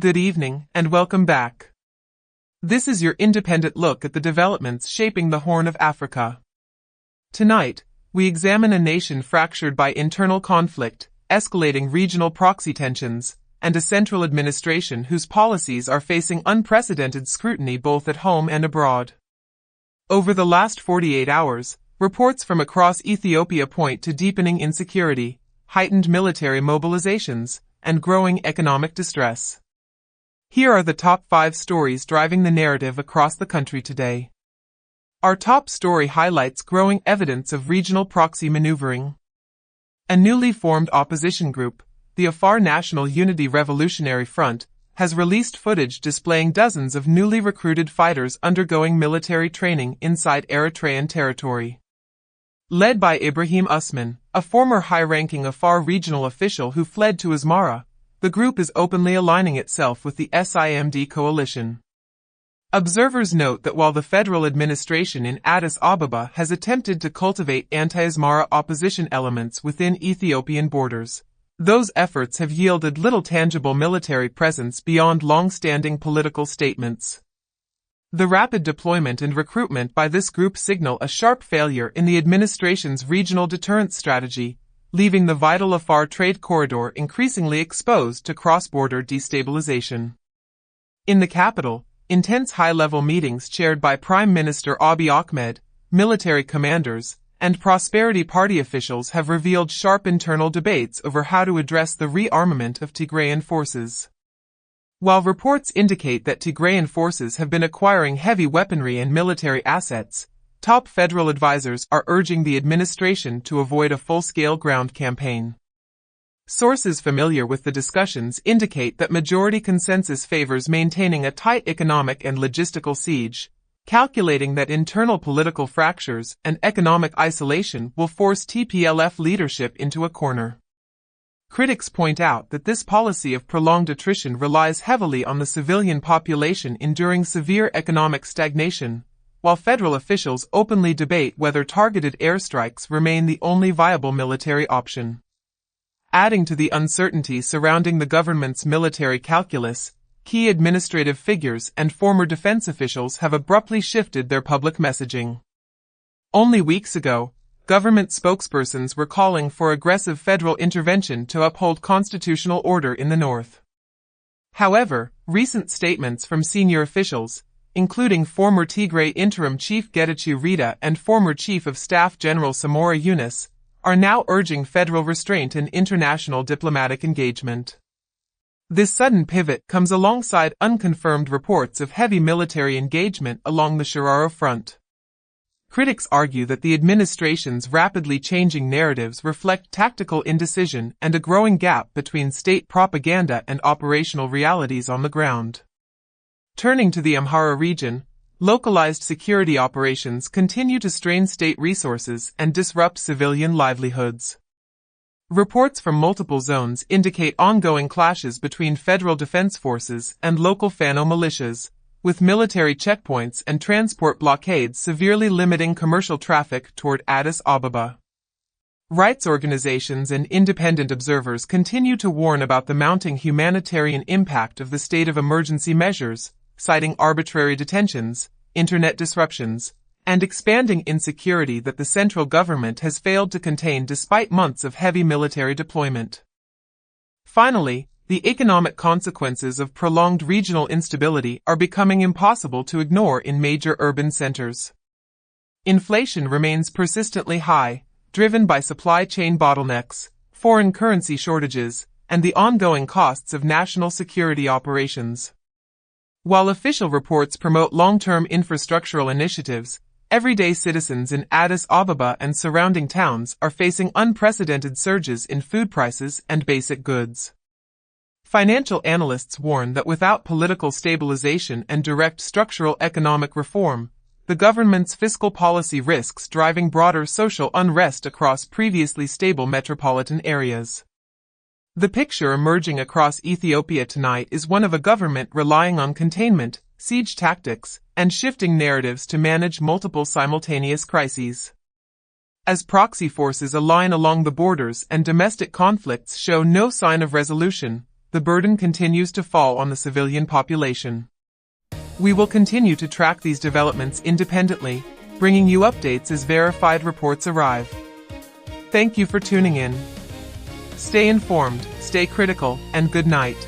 Good evening, and welcome back. This is your independent look at the developments shaping the Horn of Africa. Tonight, we examine a nation fractured by internal conflict, escalating regional proxy tensions, and a central administration whose policies are facing unprecedented scrutiny both at home and abroad. Over the last 48 hours, reports from across Ethiopia point to deepening insecurity, heightened military mobilizations, and growing economic distress. Here are the top 5 stories driving the narrative across the country today. Our top story highlights growing evidence of regional proxy maneuvering. A newly formed opposition group, the Afar National Unity Revolutionary Front, has released footage displaying dozens of newly recruited fighters undergoing military training inside Eritrean territory. Led by Ibrahim Usman, a former high-ranking Afar regional official who fled to Amhara, the group is openly aligning itself with the SIMD coalition. Observers note that while the federal administration in Addis Ababa has attempted to cultivate anti-Amhara opposition elements within Ethiopian borders, those efforts have yielded little tangible military presence beyond long-standing political statements. The rapid deployment and recruitment by this group signal a sharp failure in the administration's regional deterrence strategy, leaving the vital Afar trade corridor increasingly exposed to cross-border destabilization. In the capital, intense high-level meetings chaired by Prime Minister Abiy Ahmed, military commanders, and Prosperity Party officials have revealed sharp internal debates over how to address the rearmament of Tigrayan forces. While reports indicate that Tigrayan forces have been acquiring heavy weaponry and military assets, top federal advisors are urging the administration to avoid a full-scale ground campaign. Sources familiar with the discussions indicate that majority consensus favors maintaining a tight economic and logistical siege, calculating that internal political fractures and economic isolation will force Tplf leadership into a corner. Critics point out that this policy of prolonged attrition relies heavily on the civilian population enduring severe economic stagnation, while federal officials openly debate whether targeted airstrikes remain the only viable military option. Adding to the uncertainty surrounding the government's military calculus, key administrative figures and former defense officials have abruptly shifted their public messaging. Only weeks ago, government spokespersons were calling for aggressive federal intervention to uphold constitutional order in the north. However, recent statements from senior officials, including former Tigray interim chief Getachew Reda and former chief of staff General Samora Yunus, are now urging federal restraint and international diplomatic engagement. This sudden pivot comes alongside unconfirmed reports of heavy military engagement along the Shiraro front. Critics argue that the administration's rapidly changing narratives reflect tactical indecision and a growing gap between state propaganda and operational realities on the ground. Turning to the Amhara region, localized security operations continue to strain state resources and disrupt civilian livelihoods. Reports from multiple zones indicate ongoing clashes between federal defense forces and local Fano militias, with military checkpoints and transport blockades severely limiting commercial traffic toward Addis Ababa. Rights organizations and independent observers continue to warn about the mounting humanitarian impact of the state of emergency measures, citing arbitrary detentions, internet disruptions, and expanding insecurity that the central government has failed to contain despite months of heavy military deployment. Finally, the economic consequences of prolonged regional instability are becoming impossible to ignore in major urban centers. Inflation remains persistently high, driven by supply chain bottlenecks, foreign currency shortages, and the ongoing costs of national security operations. While official reports promote long-term infrastructural initiatives, everyday citizens in Addis Ababa and surrounding towns are facing unprecedented surges in food prices and basic goods. Financial analysts warn that without political stabilization and direct structural economic reform, the government's fiscal policy risks driving broader social unrest across previously stable metropolitan areas. The picture emerging across Ethiopia tonight is one of a government relying on containment, siege tactics, and shifting narratives to manage multiple simultaneous crises. As proxy forces align along the borders and domestic conflicts show no sign of resolution, the burden continues to fall on the civilian population. We will continue to track these developments independently, bringing you updates as verified reports arrive. Thank you for tuning in. Stay informed, stay critical, and good night.